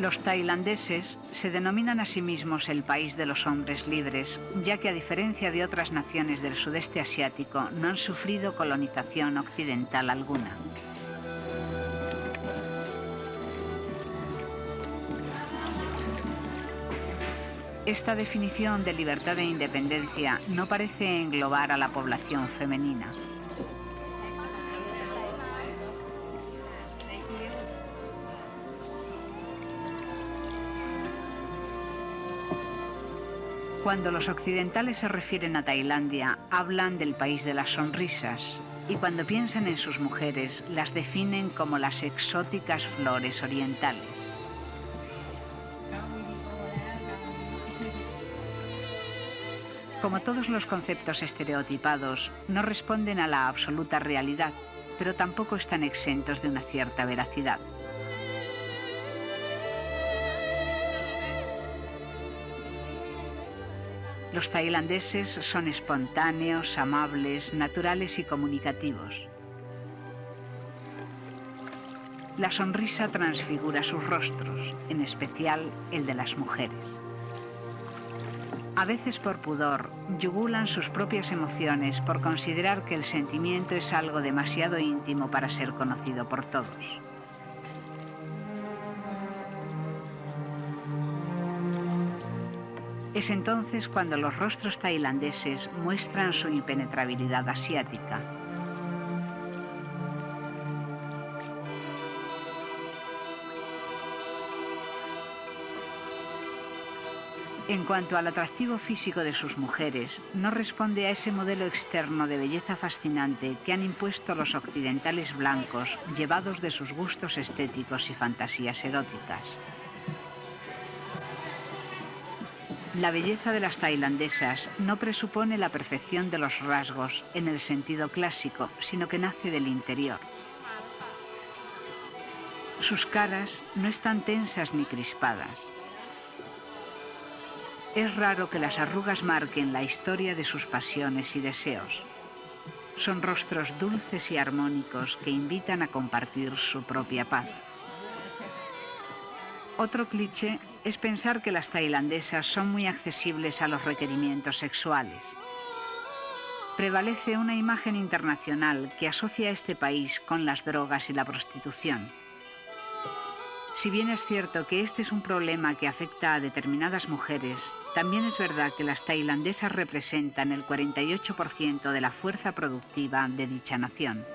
Los tailandeses se denominan a sí mismos el país de los hombres libres, ya que a diferencia de otras naciones del sudeste asiático, no han sufrido colonización occidental alguna. Esta definición de libertad e independencia no parece englobar a la población femenina. Cuando los occidentales se refieren a Tailandia, hablan del país de las sonrisas, y cuando piensan en sus mujeres, las definen como las exóticas flores orientales. Como todos los conceptos estereotipados, no responden a la absoluta realidad, pero tampoco están exentos de una cierta veracidad. Los tailandeses son espontáneos, amables, naturales y comunicativos. La sonrisa transfigura sus rostros, en especial el de las mujeres. A veces por pudor, yugulan sus propias emociones por considerar que el sentimiento es algo demasiado íntimo para ser conocido por todos. Es entonces cuando los rostros tailandeses muestran su impenetrabilidad asiática. En cuanto al atractivo físico de sus mujeres, no responde a ese modelo externo de belleza fascinante que han impuesto los occidentales blancos, llevados de sus gustos estéticos y fantasías eróticas. La belleza de las tailandesas no presupone la perfección de los rasgos en el sentido clásico, sino que nace del interior. Sus caras no están tensas ni crispadas. Es raro que las arrugas marquen la historia de sus pasiones y deseos. Son rostros dulces y armónicos que invitan a compartir su propia paz. Otro cliché es pensar que las tailandesas son muy accesibles a los requerimientos sexuales. Prevalece una imagen internacional que asocia a este país con las drogas y la prostitución. Si bien es cierto que este es un problema que afecta a determinadas mujeres, también es verdad que las tailandesas representan el 48% de la fuerza productiva de dicha nación.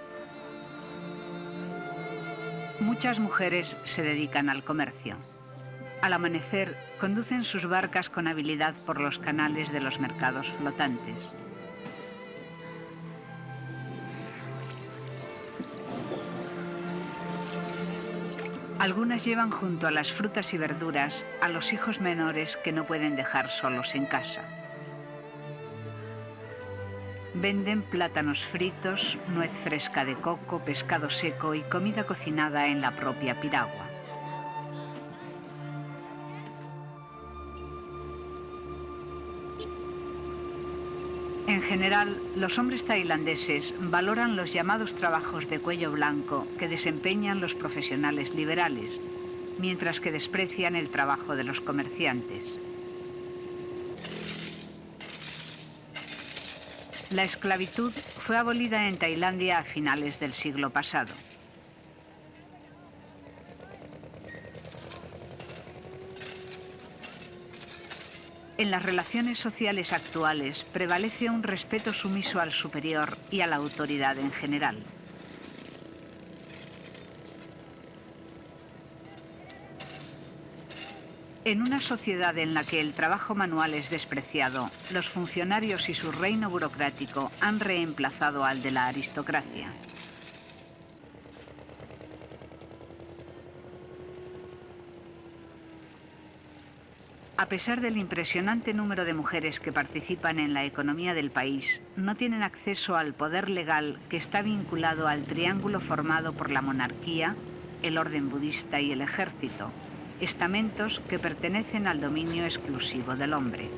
Muchas mujeres se dedican al comercio. Al amanecer, conducen sus barcas con habilidad por los canales de los mercados flotantes. Algunas llevan junto a las frutas y verduras a los hijos menores que no pueden dejar solos en casa. Venden plátanos fritos, nuez fresca de coco, pescado seco y comida cocinada en la propia piragua. En general, los hombres tailandeses valoran los llamados trabajos de cuello blanco que desempeñan los profesionales liberales, mientras que desprecian el trabajo de los comerciantes. La esclavitud fue abolida en Tailandia a finales del siglo pasado. En las relaciones sociales actuales prevalece un respeto sumiso al superior y a la autoridad en general. En una sociedad en la que el trabajo manual es despreciado, los funcionarios y su reino burocrático han reemplazado al de la aristocracia. A pesar del impresionante número de mujeres que participan en la economía del país, no tienen acceso al poder legal que está vinculado al triángulo formado por la monarquía, el orden budista y el ejército, estamentos que pertenecen al dominio exclusivo del hombre.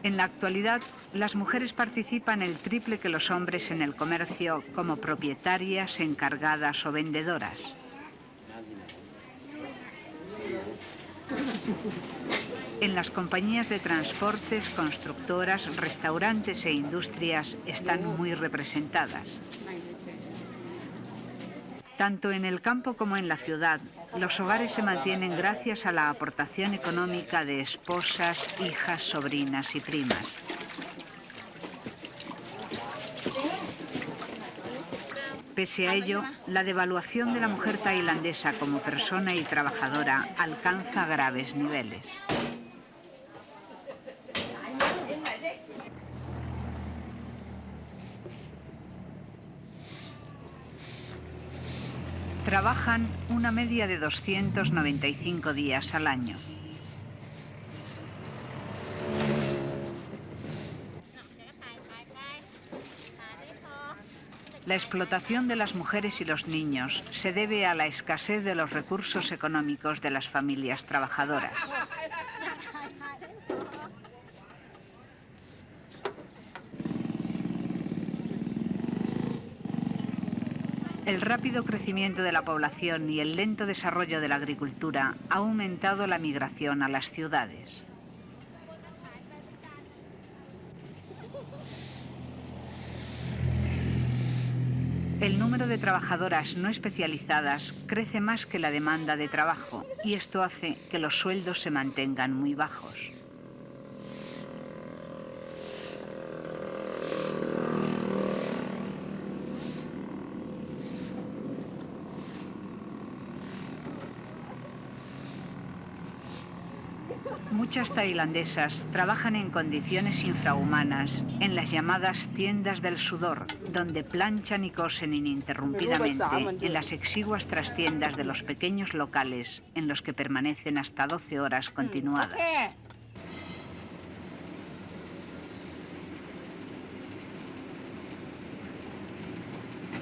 En la actualidad, Las mujeres participan el triple que los hombres en el comercio como propietarias, encargadas o vendedoras. En las compañías de transportes, constructoras, restaurantes e industrias están muy representadas. Tanto en el campo como en la ciudad, los hogares se mantienen gracias a la aportación económica de esposas, hijas, sobrinas y primas. Pese a ello, la devaluación de la mujer tailandesa como persona y trabajadora alcanza graves niveles. Trabajan una media de 295 días al año. La explotación de las mujeres y los niños se debe a la escasez de los recursos económicos de las familias trabajadoras. El rápido crecimiento de la población y el lento desarrollo de la agricultura ha aumentado la migración a las ciudades. El número de trabajadoras no especializadas crece más que la demanda de trabajo y esto hace que los sueldos se mantengan muy bajos. Muchas tailandesas trabajan en condiciones infrahumanas en las llamadas tiendas del sudor, donde planchan y cosen ininterrumpidamente en las exiguas trastiendas de los pequeños locales en los que permanecen hasta 12 horas continuadas.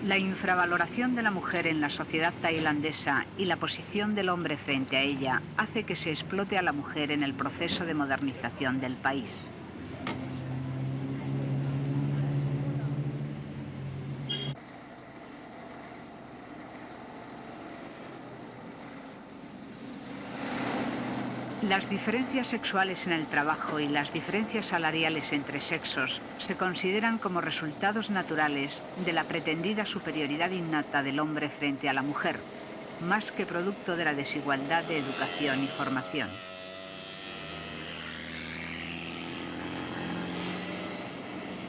La infravaloración de la mujer en la sociedad tailandesa y la posición del hombre frente a ella hace que se explote a la mujer en el proceso de modernización del país. Las diferencias sexuales en el trabajo y las diferencias salariales entre sexos se consideran como resultados naturales de la pretendida superioridad innata del hombre frente a la mujer, más que producto de la desigualdad de educación y formación.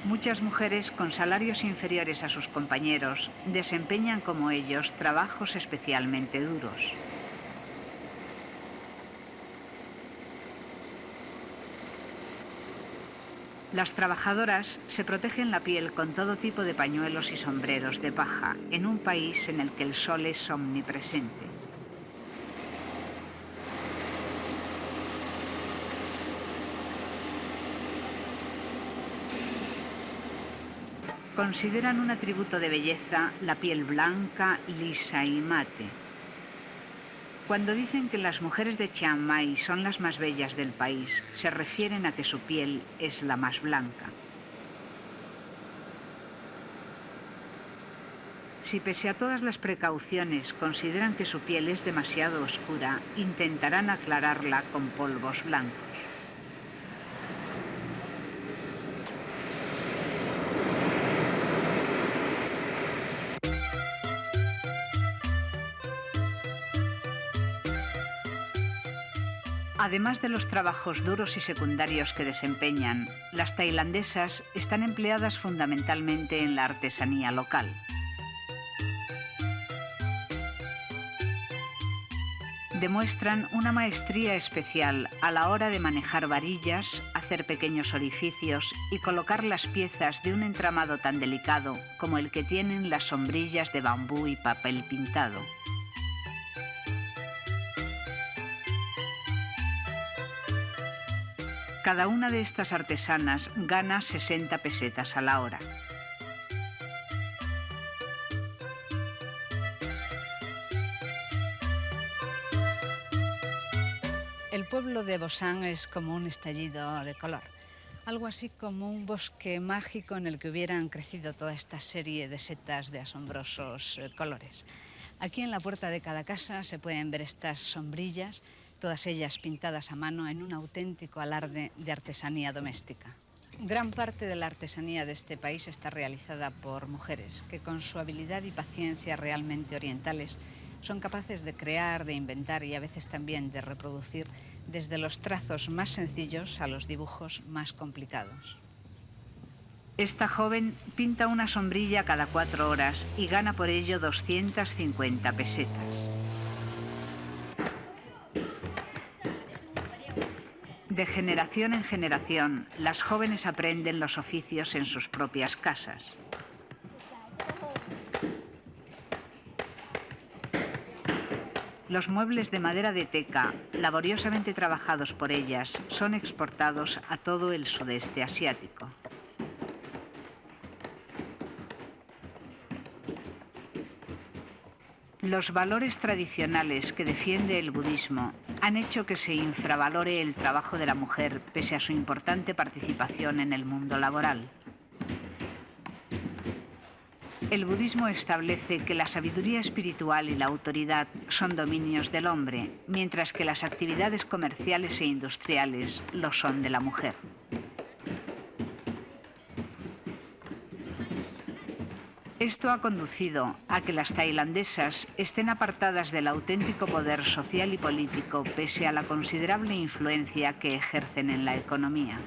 Muchas mujeres con salarios inferiores a sus compañeros desempeñan como ellos trabajos especialmente duros. Las trabajadoras se protegen la piel con todo tipo de pañuelos y sombreros de paja, en un país en el que el sol es omnipresente. Consideran un atributo de belleza la piel blanca, lisa y mate. Cuando dicen que las mujeres de Chiang Mai son las más bellas del país, se refieren a que su piel es la más blanca. Si pese a todas las precauciones consideran que su piel es demasiado oscura, intentarán aclararla con polvos blancos. Además de los trabajos duros y secundarios que desempeñan, las tailandesas están empleadas fundamentalmente en la artesanía local. Demuestran una maestría especial a la hora de manejar varillas, hacer pequeños orificios y colocar las piezas de un entramado tan delicado como el que tienen las sombrillas de bambú y papel pintado. Cada una de estas artesanas gana 60 pesetas a la hora. El pueblo de Bosán es como un estallido de color. Algo así como un bosque mágico en el que hubieran crecido toda esta serie de setas de asombrosos colores. Aquí en la puerta de cada casa se pueden ver estas sombrillas, todas ellas pintadas a mano en un auténtico alarde de artesanía doméstica. Gran parte de la artesanía de este país está realizada por mujeres que con su habilidad y paciencia realmente orientales son capaces de crear, de inventar y a veces también de reproducir desde los trazos más sencillos a los dibujos más complicados. Esta joven pinta una sombrilla cada 4 horas y gana por ello 250 pesetas. De generación en generación, las jóvenes aprenden los oficios en sus propias casas. Los muebles de madera de teca, laboriosamente trabajados por ellas, son exportados a todo el sudeste asiático. Los valores tradicionales que defiende el budismo han hecho que se infravalore el trabajo de la mujer pese a su importante participación en el mundo laboral. El budismo establece que la sabiduría espiritual y la autoridad son dominios del hombre, mientras que las actividades comerciales e industriales lo son de la mujer. Esto ha conducido a que las tailandesas estén apartadas del auténtico poder social y político pese a la considerable influencia que ejercen en la economía.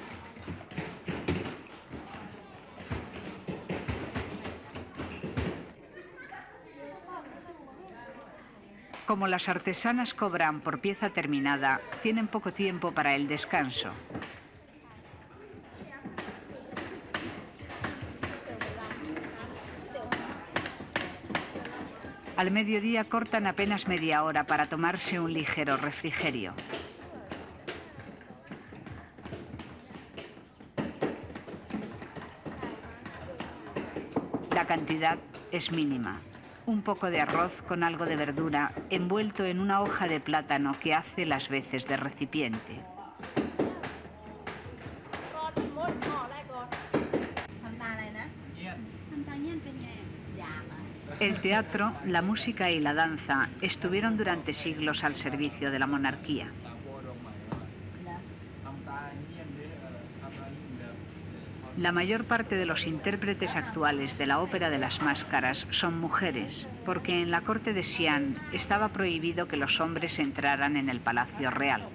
Como las artesanas cobran por pieza terminada, tienen poco tiempo para el descanso. Al mediodía cortan apenas media hora para tomarse un ligero refrigerio. La cantidad es mínima. Un poco de arroz con algo de verdura envuelto en una hoja de plátano que hace las veces de recipiente. El teatro, la música y la danza estuvieron durante siglos al servicio de la monarquía. La mayor parte de los intérpretes actuales de la ópera de las máscaras son mujeres, porque en la corte de Xi'an estaba prohibido que los hombres entraran en el palacio real.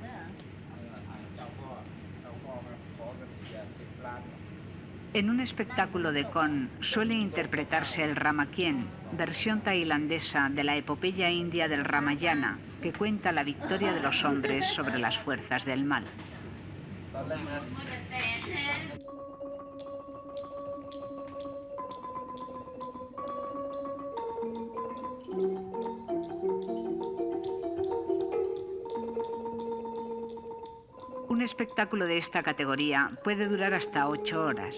En un espectáculo de Kon suele interpretarse el Ramakien, versión tailandesa de la epopeya india del Ramayana, que cuenta la victoria de los hombres sobre las fuerzas del mal. Un espectáculo de esta categoría puede durar hasta 8 horas.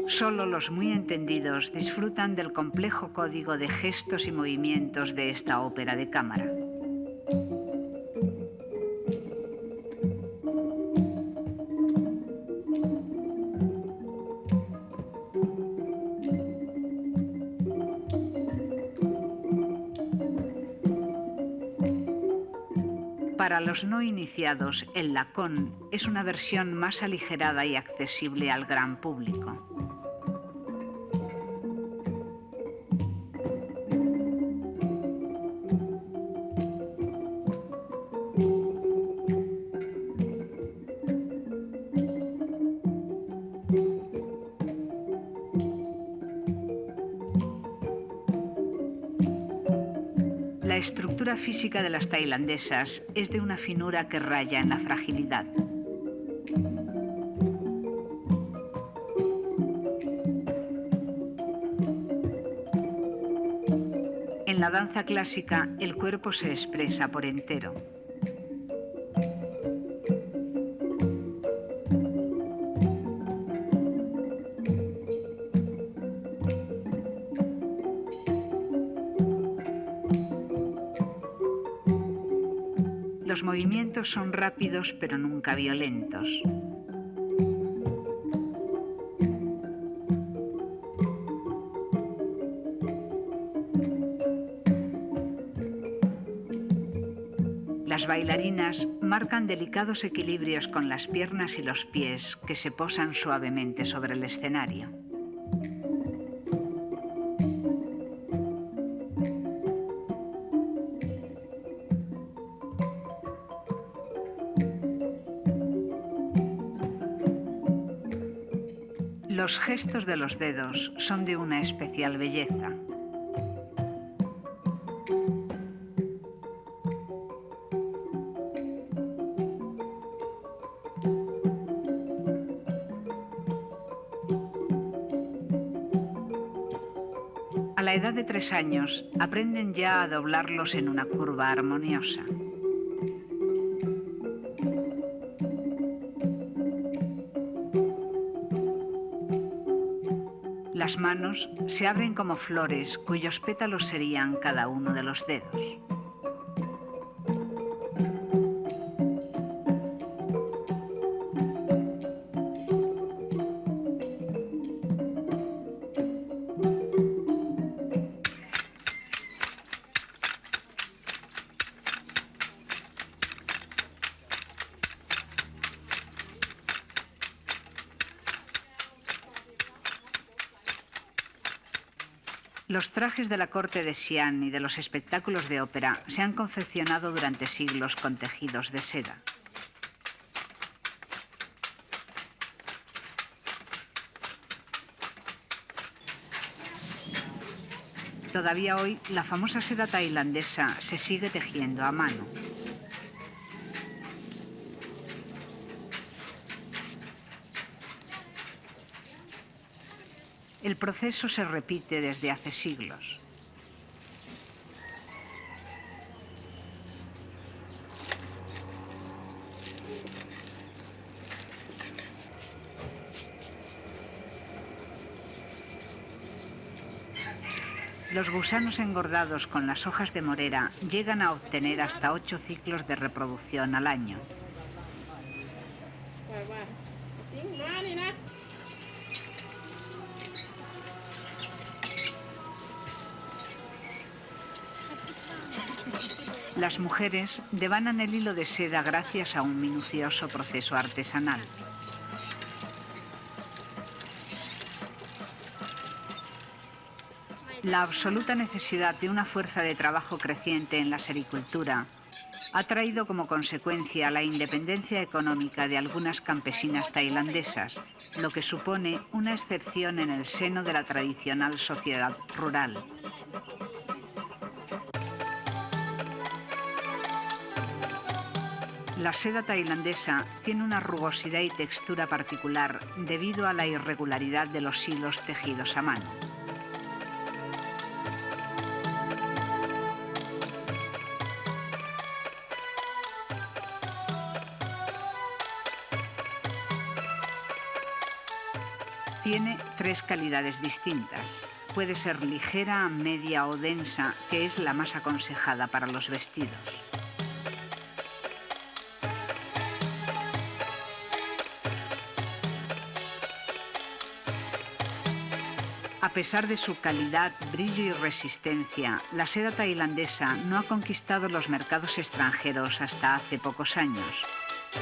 Solo los muy entendidos disfrutan del complejo código de gestos y movimientos de esta ópera de cámara. Para los no iniciados, el Lakon es una versión más aligerada y accesible al gran público. La estructura física de las tailandesas es de una finura que raya en la fragilidad. En la danza clásica, el cuerpo se expresa por entero. Los movimientos son rápidos pero nunca violentos. Las bailarinas marcan delicados equilibrios con las piernas y los pies que se posan suavemente sobre el escenario. Los gestos de los dedos son de una especial belleza. A la edad de 3 años, aprenden ya a doblarlos en una curva armoniosa. Las manos se abren como flores cuyos pétalos serían cada uno de los dedos. Los trajes de la corte de Xi'an y de los espectáculos de ópera se han confeccionado durante siglos con tejidos de seda. Todavía hoy, la famosa seda tailandesa se sigue tejiendo a mano. El proceso se repite desde hace siglos. Los gusanos engordados con las hojas de morera llegan a obtener hasta 8 ciclos de reproducción al año. Las mujeres devanan el hilo de seda gracias a un minucioso proceso artesanal. La absoluta necesidad de una fuerza de trabajo creciente en la sericultura ha traído como consecuencia la independencia económica de algunas campesinas tailandesas, lo que supone una excepción en el seno de la tradicional sociedad rural. La seda tailandesa tiene una rugosidad y textura particular debido a la irregularidad de los hilos tejidos a mano. Tiene 3 calidades distintas. Puede ser ligera, media o densa, que es la más aconsejada para los vestidos. A pesar de su calidad, brillo y resistencia, la seda tailandesa no ha conquistado los mercados extranjeros hasta hace pocos años.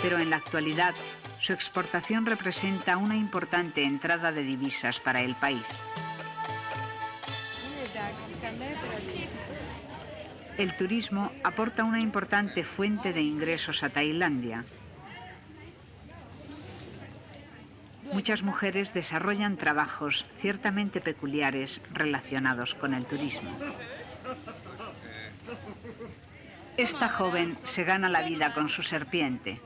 Pero en la actualidad, su exportación representa una importante entrada de divisas para el país. El turismo aporta una importante fuente de ingresos a Tailandia. Muchas mujeres desarrollan trabajos ciertamente peculiares relacionados con el turismo. Esta joven se gana la vida con su serpiente.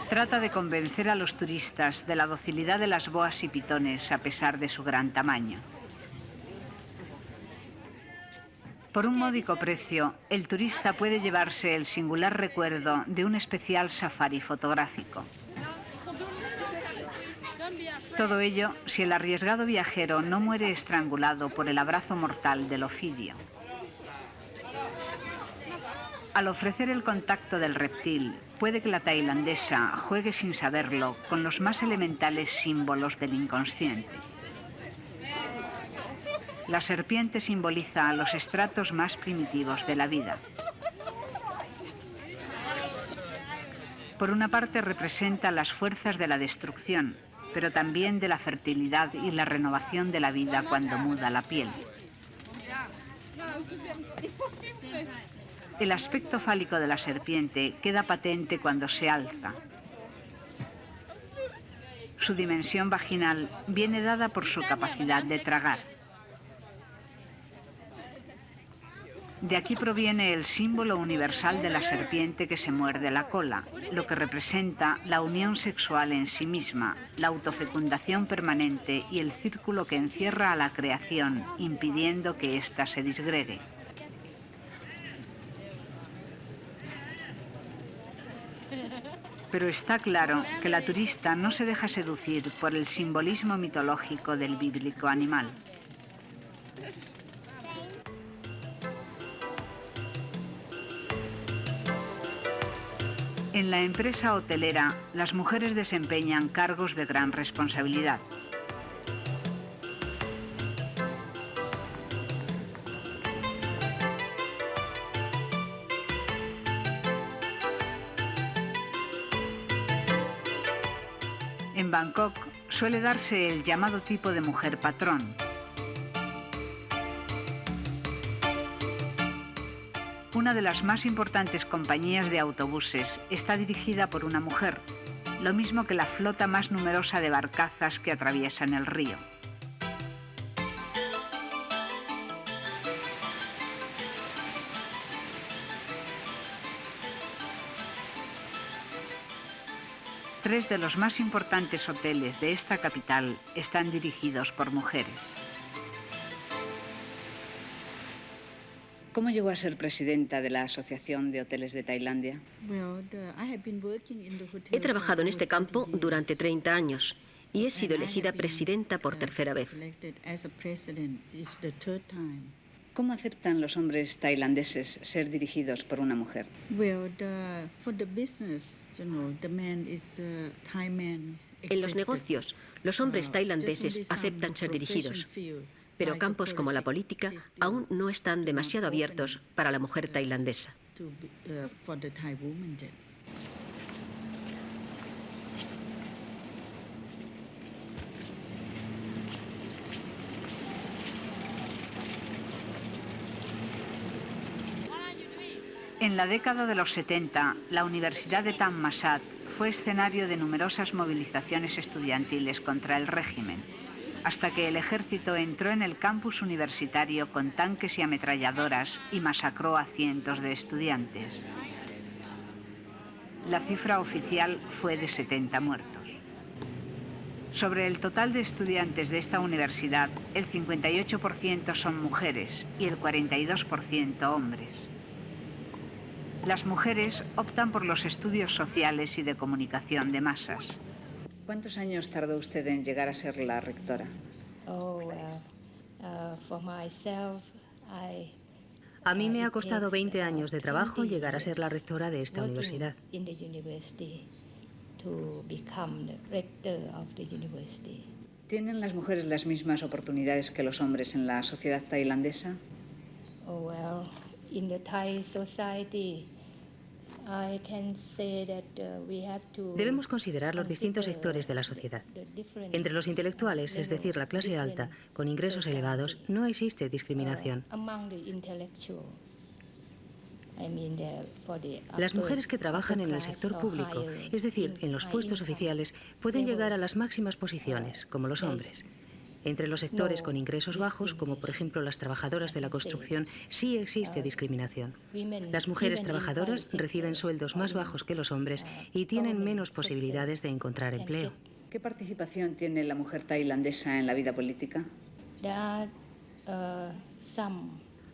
Trata de convencer a los turistas de la docilidad de las boas y pitones a pesar de su gran tamaño. Por un módico precio, el turista puede llevarse el singular recuerdo de un especial safari fotográfico. Todo ello si el arriesgado viajero no muere estrangulado por el abrazo mortal del ofidio. Al ofrecer el contacto del reptil, puede que la tailandesa juegue sin saberlo con los más elementales símbolos del inconsciente. La serpiente simboliza a los estratos más primitivos de la vida. Por una parte representa las fuerzas de la destrucción, pero también de la fertilidad y la renovación de la vida cuando muda la piel. El aspecto fálico de la serpiente queda patente cuando se alza. Su dimensión vaginal viene dada por su capacidad de tragar. De aquí proviene el símbolo universal de la serpiente que se muerde la cola, lo que representa la unión sexual en sí misma, la autofecundación permanente y el círculo que encierra a la creación, impidiendo que ésta se disgregue. Pero está claro que la turista no se deja seducir por el simbolismo mitológico del bíblico animal. En la empresa hotelera, las mujeres desempeñan cargos de gran responsabilidad. En Bangkok suele darse el llamado tipo de mujer patrón. Una de las más importantes compañías de autobuses está dirigida por una mujer, lo mismo que la flota más numerosa de barcazas que atraviesan el río. Tres de los más importantes hoteles de esta capital están dirigidos por mujeres. ¿Cómo llegó a ser presidenta de la Asociación de Hoteles de Tailandia? He trabajado en este campo durante 30 años y he sido elegida presidenta por tercera vez. ¿Cómo aceptan los hombres tailandeses ser dirigidos por una mujer? En los negocios, los hombres tailandeses aceptan ser dirigidos, pero campos como la política aún no están demasiado abiertos para la mujer tailandesa. En la década de los 70, la Universidad de Thammasat fue escenario de numerosas movilizaciones estudiantiles contra el régimen, hasta que el ejército entró en el campus universitario con tanques y ametralladoras y masacró a cientos de estudiantes. La cifra oficial fue de 70 muertos. Sobre el total de estudiantes de esta universidad, el 58% son mujeres y el 42% hombres. Las mujeres optan por los estudios sociales y de comunicación de masas. ¿Cuántos años tardó usted en llegar a ser la rectora? A mí me ha costado 20 años de trabajo llegar a ser la rectora de esta universidad. ¿Tienen las mujeres las mismas oportunidades que los hombres en la sociedad tailandesa? Debemos considerar los distintos sectores de la sociedad. Entre los intelectuales, es decir, la clase alta, con ingresos elevados, no existe discriminación. Las mujeres que trabajan en el sector público, es decir, en los puestos oficiales, pueden llegar a las máximas posiciones, como los hombres. Entre los sectores con ingresos bajos, como por ejemplo las trabajadoras de la construcción, sí existe discriminación. Las mujeres trabajadoras reciben sueldos más bajos que los hombres y tienen menos posibilidades de encontrar empleo. ¿Qué participación tiene la mujer tailandesa en la vida política?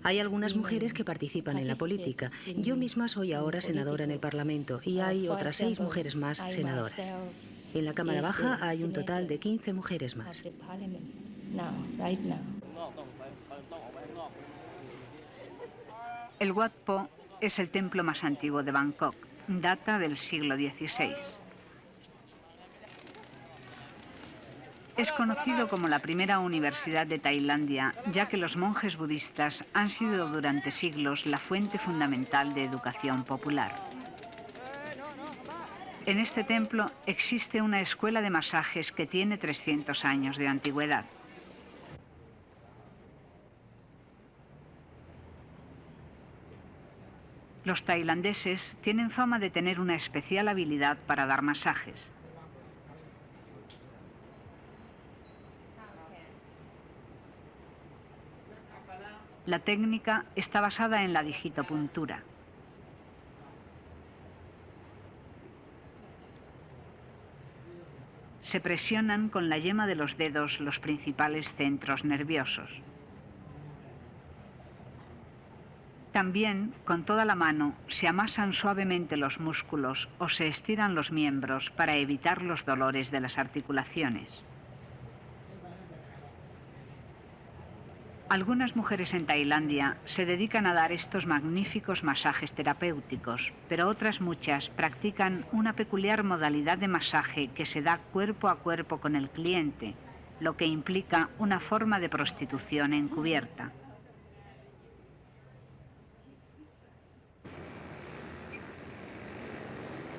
Hay algunas mujeres que participan en la política. Yo misma soy ahora senadora en el Parlamento y hay otras 6 mujeres más senadoras. En la Cámara Baja hay un total de 15 mujeres más. El Wat Po es el templo más antiguo de Bangkok. Data del siglo XVI. Es conocido como la primera universidad de Tailandia, ya que los monjes budistas han sido durante siglos la fuente fundamental de educación popular. En este templo existe una escuela de masajes que tiene 300 años de antigüedad. Los tailandeses tienen fama de tener una especial habilidad para dar masajes. La técnica está basada en la digitopuntura. Se presionan con la yema de los dedos los principales centros nerviosos. También, con toda la mano, se amasan suavemente los músculos o se estiran los miembros para evitar los dolores de las articulaciones. Algunas mujeres en Tailandia se dedican a dar estos magníficos masajes terapéuticos, pero otras muchas practican una peculiar modalidad de masaje que se da cuerpo a cuerpo con el cliente, lo que implica una forma de prostitución encubierta.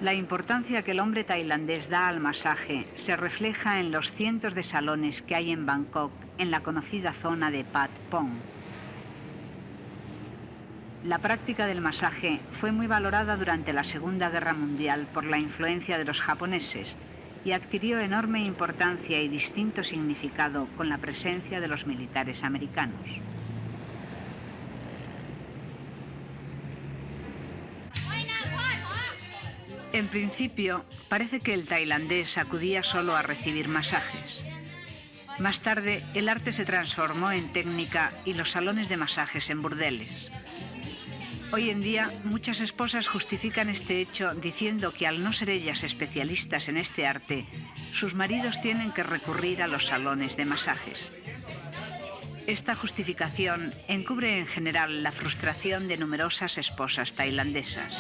La importancia que el hombre tailandés da al masaje se refleja en los cientos de salones que hay en Bangkok, en la conocida zona de Pat Pong. La práctica del masaje fue muy valorada durante la Segunda Guerra Mundial por la influencia de los japoneses y adquirió enorme importancia y distinto significado con la presencia de los militares americanos. En principio, parece que el tailandés acudía solo a recibir masajes. Más tarde, el arte se transformó en técnica y los salones de masajes en burdeles. Hoy en día, muchas esposas justifican este hecho diciendo que al no ser ellas especialistas en este arte, sus maridos tienen que recurrir a los salones de masajes. Esta justificación encubre en general la frustración de numerosas esposas tailandesas.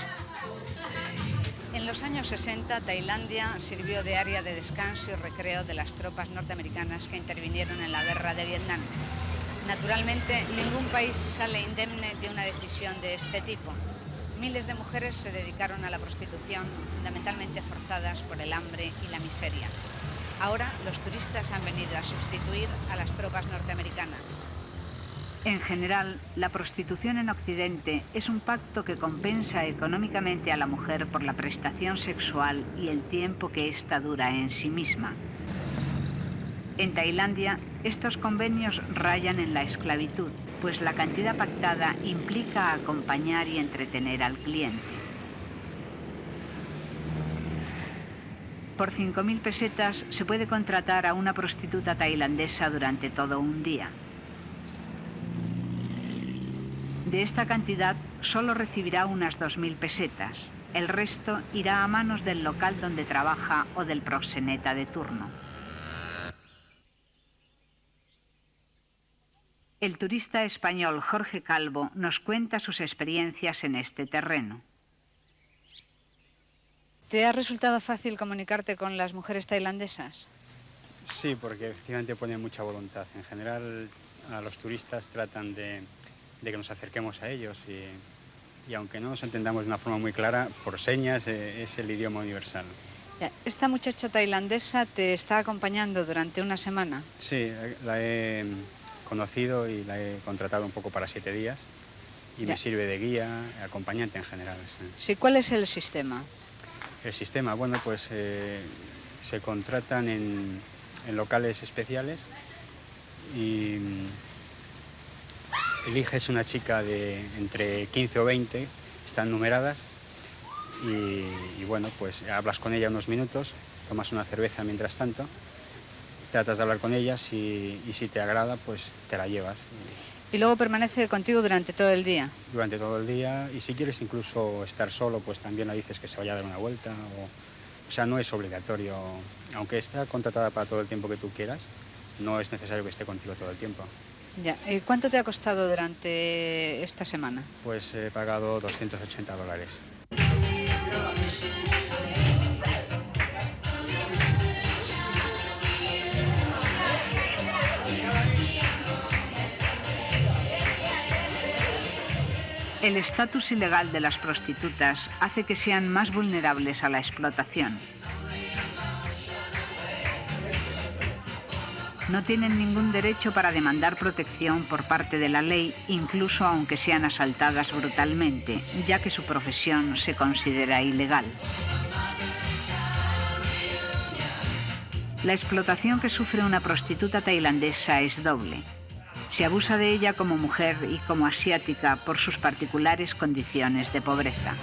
En los años 60, Tailandia sirvió de área de descanso y recreo de las tropas norteamericanas que intervinieron en la guerra de Vietnam. Naturalmente, ningún país sale indemne de una decisión de este tipo. Miles de mujeres se dedicaron a la prostitución, fundamentalmente forzadas por el hambre y la miseria. Ahora, los turistas han venido a sustituir a las tropas norteamericanas. En general, la prostitución en Occidente es un pacto que compensa económicamente a la mujer por la prestación sexual y el tiempo que ésta dura en sí misma. En Tailandia, estos convenios rayan en la esclavitud, pues la cantidad pactada implica acompañar y entretener al cliente. Por 5.000 pesetas se puede contratar a una prostituta tailandesa durante todo un día. De esta cantidad, solo recibirá unas 2.000 pesetas. El resto irá a manos del local donde trabaja o del proxeneta de turno. El turista español Jorge Calvo nos cuenta sus experiencias en este terreno. ¿Te ha resultado fácil comunicarte con las mujeres tailandesas? Sí, porque efectivamente ponen mucha voluntad. En general, a los turistas tratan de que nos acerquemos a ellos y aunque no nos entendamos de una forma muy clara, por señas es el idioma universal. ¿Esta muchacha tailandesa te está acompañando durante una semana? Sí, la he conocido y la he contratado un poco para 7 días y me sirve de guía, acompañante en general. Sí, ¿cuál es el sistema? El sistema, bueno, pues se contratan en locales especiales y eliges una chica de entre 15 o 20, están numeradas y bueno, pues hablas con ella unos minutos, tomas una cerveza mientras tanto, tratas de hablar con ellas y si te agrada, pues te la llevas. ¿Y luego permanece contigo durante todo el día? Durante todo el día y si quieres incluso estar solo, pues también le dices que se vaya a dar una vuelta. O sea, no es obligatorio, aunque está contratada para todo el tiempo que tú quieras, no es necesario que esté contigo todo el tiempo. Ya. ¿Cuánto te ha costado durante esta semana? Pues he pagado $280. El estatus ilegal de las prostitutas hace que sean más vulnerables a la explotación. No tienen ningún derecho para demandar protección por parte de la ley, incluso aunque sean asaltadas brutalmente, ya que su profesión se considera ilegal. La explotación que sufre una prostituta tailandesa es doble. Se abusa de ella como mujer y como asiática por sus particulares condiciones de pobreza.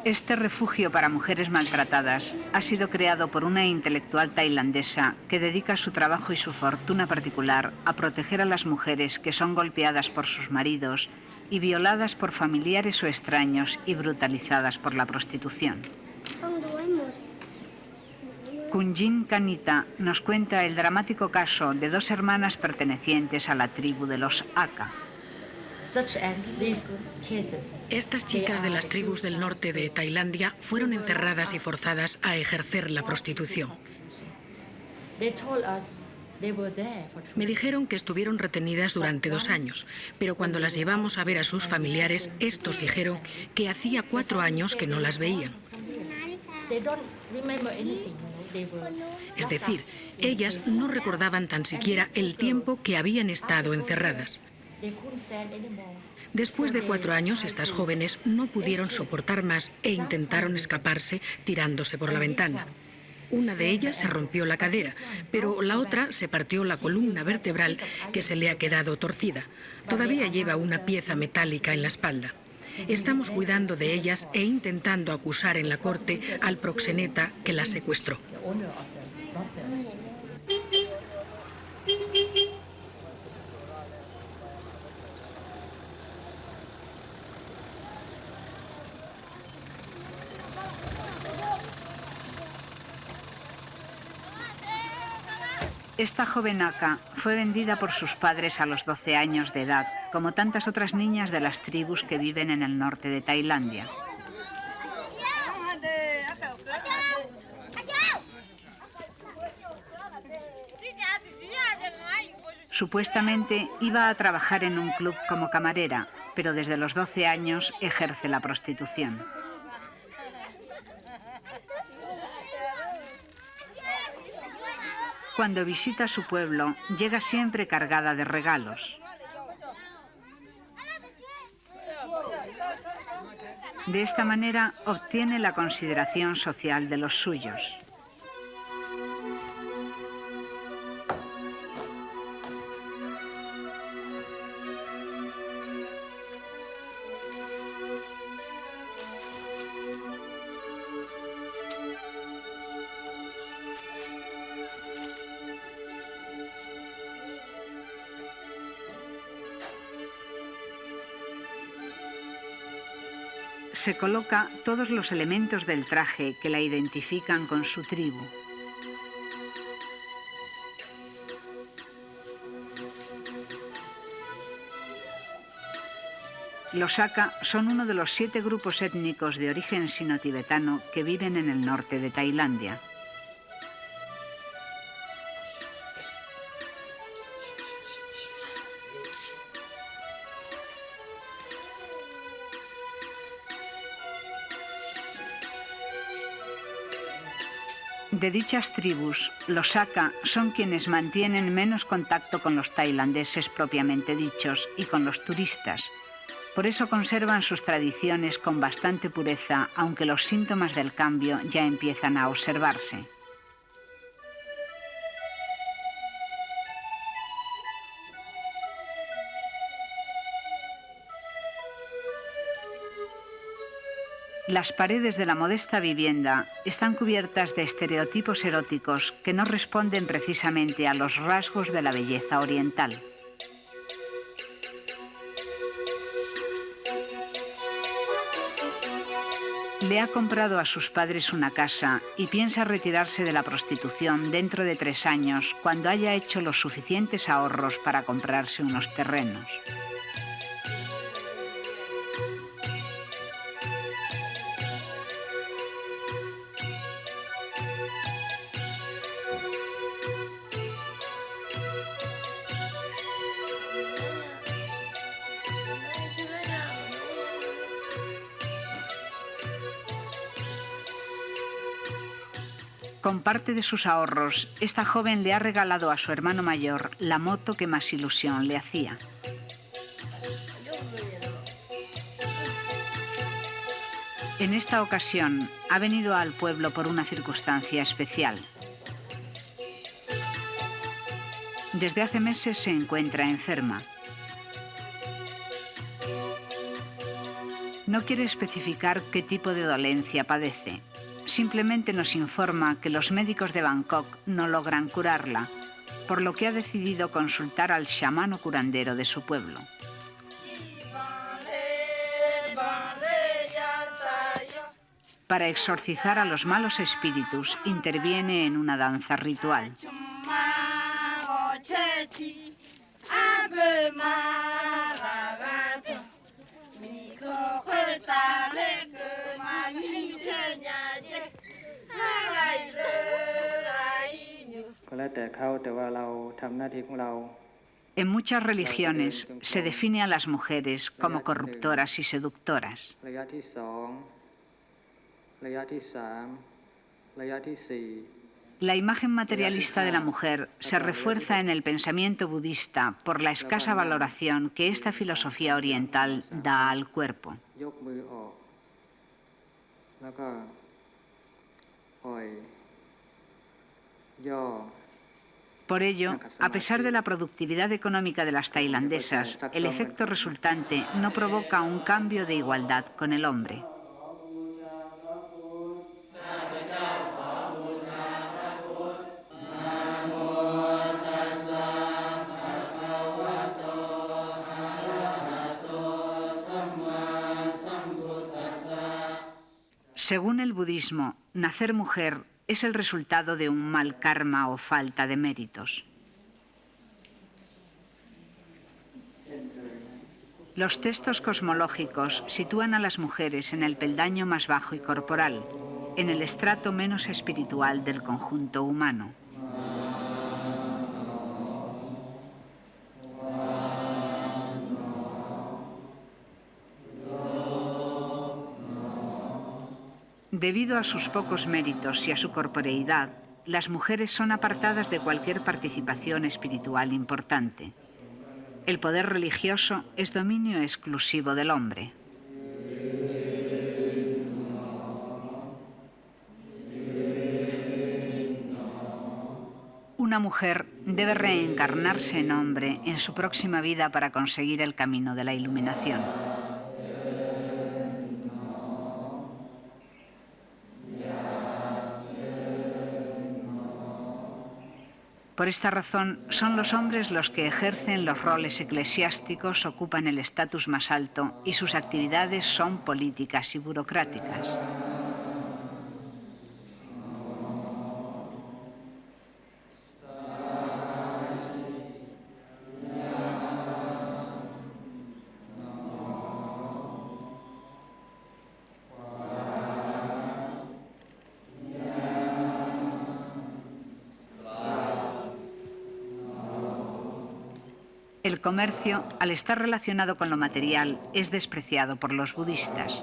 Este refugio para mujeres maltratadas ha sido creado por una intelectual tailandesa que dedica su trabajo y su fortuna particular a proteger a las mujeres que son golpeadas por sus maridos y violadas por familiares o extraños y brutalizadas por la prostitución. Kunjin Kanita nos cuenta el dramático caso de dos hermanas pertenecientes a la tribu de los Aka. Estas chicas de las tribus del norte de Tailandia fueron encerradas y forzadas a ejercer la prostitución. Me dijeron que estuvieron retenidas durante 2 años, pero cuando las llevamos a ver a sus familiares, estos dijeron que hacía 4 años que no las veían. Es decir, ellas no recordaban tan siquiera el tiempo que habían estado encerradas. Después de 4 años, estas jóvenes no pudieron soportar más e intentaron escaparse tirándose por la ventana. Una de ellas se rompió la cadera, pero la otra se partió la columna vertebral que se le ha quedado torcida. Todavía lleva una pieza metálica en la espalda. Estamos cuidando de ellas e intentando acusar en la corte al proxeneta que las secuestró. Esta joven Aka fue vendida por sus padres a los 12 años de edad, como tantas otras niñas de las tribus que viven en el norte de Tailandia. Supuestamente iba a trabajar en un club como camarera, pero desde los 12 años ejerce la prostitución. Cuando visita su pueblo, llega siempre cargada de regalos. De esta manera obtiene la consideración social de los suyos. Se coloca todos los elementos del traje que la identifican con su tribu. Los Aka son uno de los 7 grupos étnicos de origen sino-tibetano que viven en el norte de Tailandia. De dichas tribus, los Aka son quienes mantienen menos contacto con los tailandeses propiamente dichos y con los turistas. Por eso conservan sus tradiciones con bastante pureza, aunque los síntomas del cambio ya empiezan a observarse. Las paredes de la modesta vivienda están cubiertas de estereotipos eróticos que no responden precisamente a los rasgos de la belleza oriental. Le ha comprado a sus padres una casa y piensa retirarse de la prostitución dentro de 3 años, cuando haya hecho los suficientes ahorros para comprarse unos terrenos. Con parte de sus ahorros, esta joven le ha regalado a su hermano mayor la moto que más ilusión le hacía. En esta ocasión, ha venido al pueblo por una circunstancia especial. Desde hace meses se encuentra enferma. No quiere especificar qué tipo de dolencia padece. Simplemente nos informa que los médicos de Bangkok no logran curarla, por lo que ha decidido consultar al chamán o curandero de su pueblo. Para exorcizar a los malos espíritus, interviene en una danza ritual. En muchas religiones se define a las mujeres como corruptoras y seductoras. La imagen materialista de la mujer se refuerza en el pensamiento budista por la escasa valoración que esta filosofía oriental da al cuerpo. Por ello, a pesar de la productividad económica de las tailandesas, el efecto resultante no provoca un cambio de igualdad con el hombre. Según el budismo, nacer mujer es el resultado de un mal karma o falta de méritos. Los textos cosmológicos sitúan a las mujeres en el peldaño más bajo y corporal, en el estrato menos espiritual del conjunto humano. Debido a sus pocos méritos y a su corporeidad, las mujeres son apartadas de cualquier participación espiritual importante. El poder religioso es dominio exclusivo del hombre. Una mujer debe reencarnarse en hombre en su próxima vida para conseguir el camino de la iluminación. Por esta razón, son los hombres los que ejercen los roles eclesiásticos, ocupan el estatus más alto y sus actividades son políticas y burocráticas. El comercio, al estar relacionado con lo material, es despreciado por los budistas.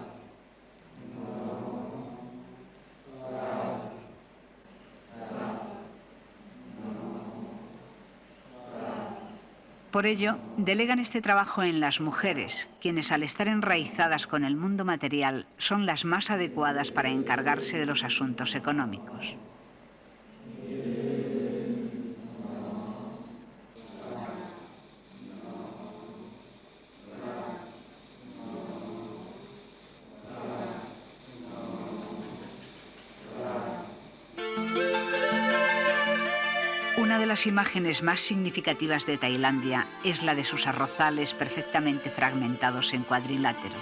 Por ello, delegan este trabajo en las mujeres, quienes al estar enraizadas con el mundo material son las más adecuadas para encargarse de los asuntos económicos. Una de las imágenes más significativas de Tailandia es la de sus arrozales perfectamente fragmentados en cuadriláteros.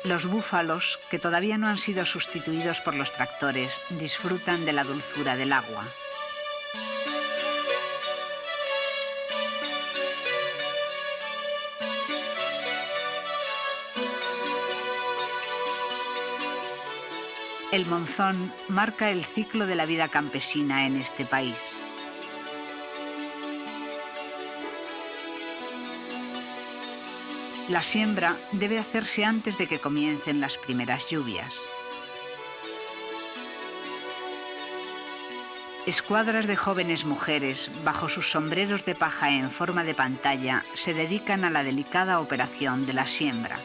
Los búfalos, que todavía no han sido sustituidos por los tractores, disfrutan de la dulzura del agua. El monzón marca el ciclo de la vida campesina en este país. La siembra debe hacerse antes de que comiencen las primeras lluvias. Escuadras de jóvenes mujeres, bajo sus sombreros de paja en forma de pantalla, se dedican a la delicada operación de la siembra.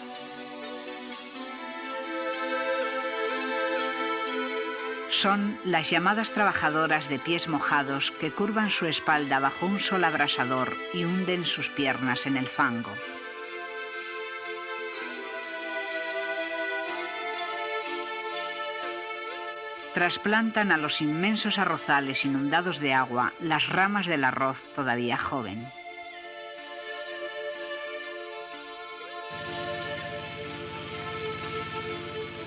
Son las llamadas trabajadoras de pies mojados que curvan su espalda bajo un sol abrasador y hunden sus piernas en el fango. Trasplantan a los inmensos arrozales inundados de agua las ramas del arroz todavía joven.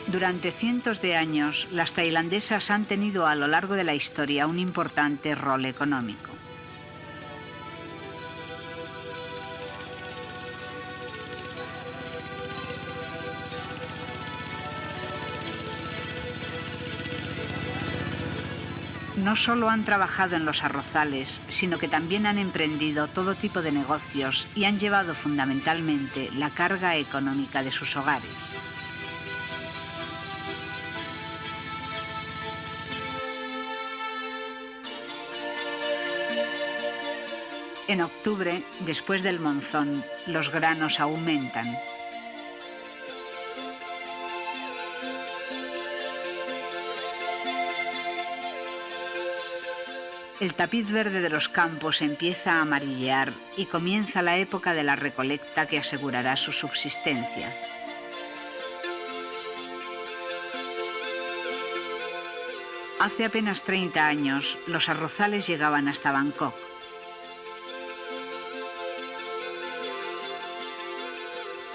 Durante cientos de años, las tailandesas han tenido a lo largo de la historia un importante rol económico. No solo han trabajado en los arrozales, sino que también han emprendido todo tipo de negocios y han llevado fundamentalmente la carga económica de sus hogares. En octubre, después del monzón, los granos aumentan. El tapiz verde de los campos empieza a amarillear y comienza la época de la recolecta que asegurará su subsistencia. Hace apenas 30 años, los arrozales llegaban hasta Bangkok.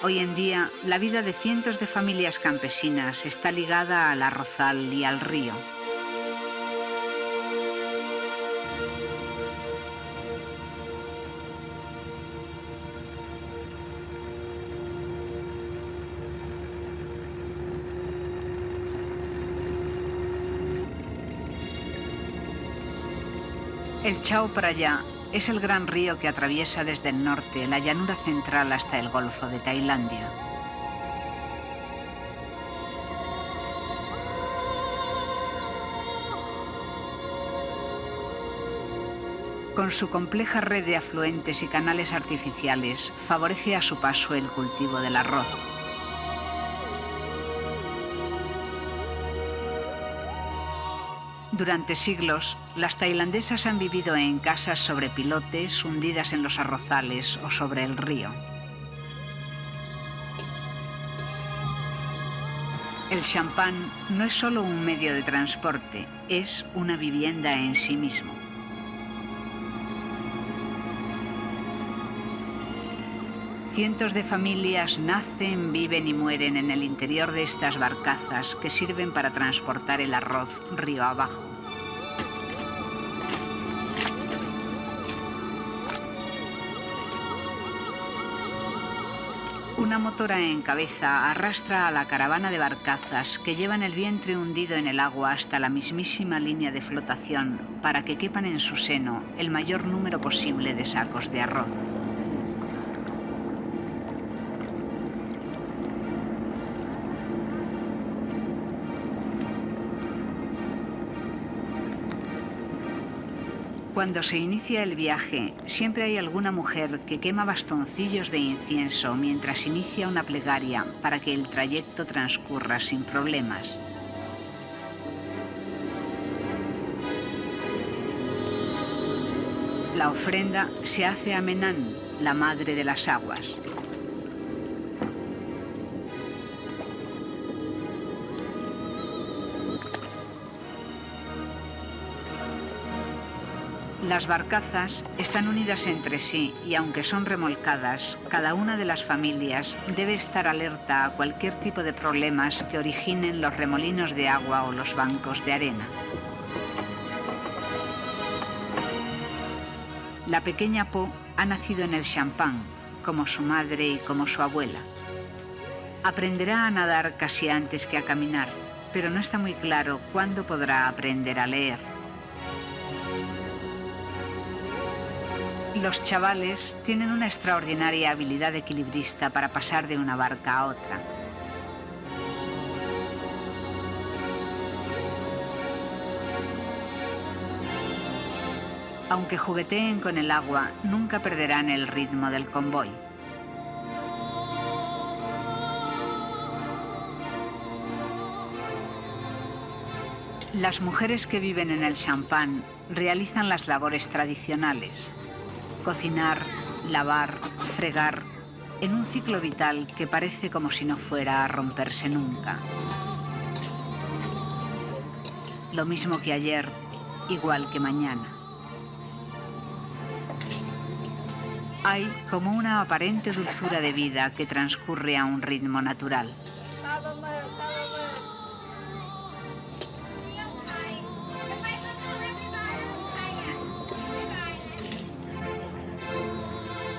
Hoy en día, la vida de cientos de familias campesinas está ligada al arrozal y al río. El Chao Phraya es el gran río que atraviesa desde el norte la llanura central hasta el Golfo de Tailandia. Con su compleja red de afluentes y canales artificiales, favorece a su paso el cultivo del arroz. Durante siglos, las tailandesas han vivido en casas sobre pilotes, hundidas en los arrozales o sobre el río. El champán no es solo un medio de transporte, es una vivienda en sí mismo. Cientos de familias nacen, viven y mueren en el interior de estas barcazas que sirven para transportar el arroz río abajo. Una motora en cabeza arrastra a la caravana de barcazas que llevan el vientre hundido en el agua hasta la mismísima línea de flotación para que quepan en su seno el mayor número posible de sacos de arroz. Cuando se inicia el viaje, siempre hay alguna mujer que quema bastoncillos de incienso mientras inicia una plegaria para que el trayecto transcurra sin problemas. La ofrenda se hace a Menan, la madre de las aguas. Las barcazas están unidas entre sí y aunque son remolcadas, cada una de las familias debe estar alerta a cualquier tipo de problemas que originen los remolinos de agua o los bancos de arena. La pequeña Po ha nacido en el champán, como su madre y como su abuela. Aprenderá a nadar casi antes que a caminar, pero no está muy claro cuándo podrá aprender a leer. Los chavales tienen una extraordinaria habilidad equilibrista para pasar de una barca a otra. Aunque jugueteen con el agua, nunca perderán el ritmo del convoy. Las mujeres que viven en el champán realizan las labores tradicionales: cocinar, lavar, fregar, en un ciclo vital que parece como si no fuera a romperse nunca. Lo mismo que ayer, igual que mañana. Hay como una aparente dulzura de vida que transcurre a un ritmo natural.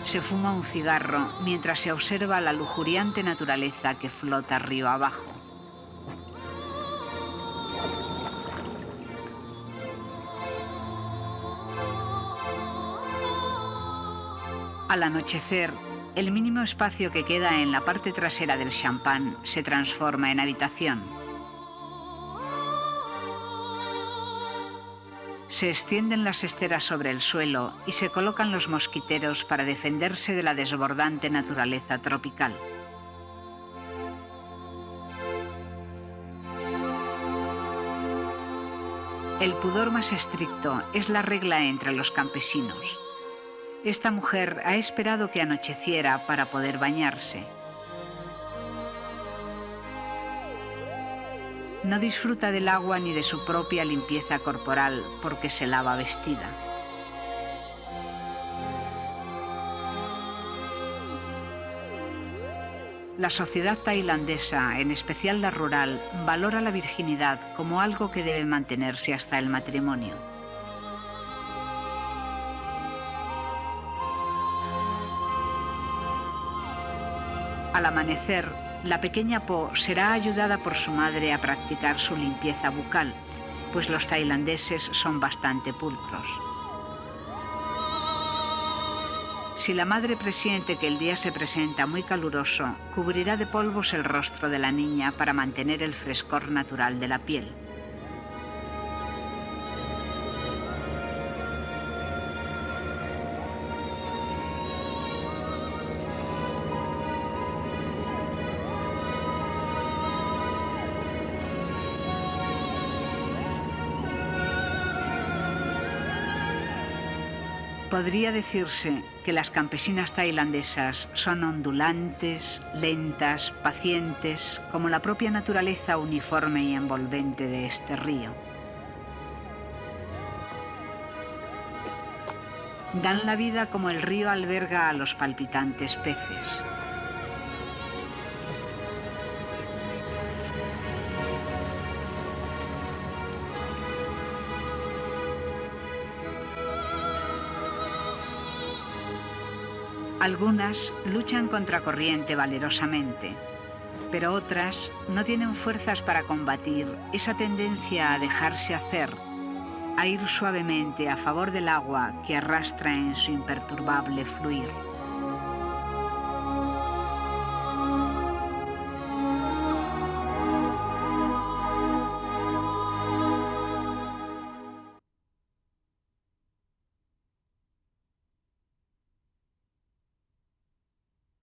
Se fuma un cigarro mientras se observa la lujuriante naturaleza que flota río abajo. Al anochecer, el mínimo espacio que queda en la parte trasera del champán se transforma en habitación. Se extienden las esteras sobre el suelo y se colocan los mosquiteros para defenderse de la desbordante naturaleza tropical. El pudor más estricto es la regla entre los campesinos. Esta mujer ha esperado que anocheciera para poder bañarse. No disfruta del agua ni de su propia limpieza corporal porque se lava vestida. La sociedad tailandesa, en especial la rural, valora la virginidad como algo que debe mantenerse hasta el matrimonio. Al amanecer, la pequeña Po será ayudada por su madre a practicar su limpieza bucal, pues los tailandeses son bastante pulcros. Si la madre presiente que el día se presenta muy caluroso, cubrirá de polvos el rostro de la niña para mantener el frescor natural de la piel. Podría decirse que las campesinas tailandesas son ondulantes, lentas, pacientes, como la propia naturaleza uniforme y envolvente de este río. Dan la vida como el río alberga a los palpitantes peces. Algunas luchan contracorriente valerosamente, pero otras no tienen fuerzas para combatir esa tendencia a dejarse hacer, a ir suavemente a favor del agua que arrastra en su imperturbable fluir.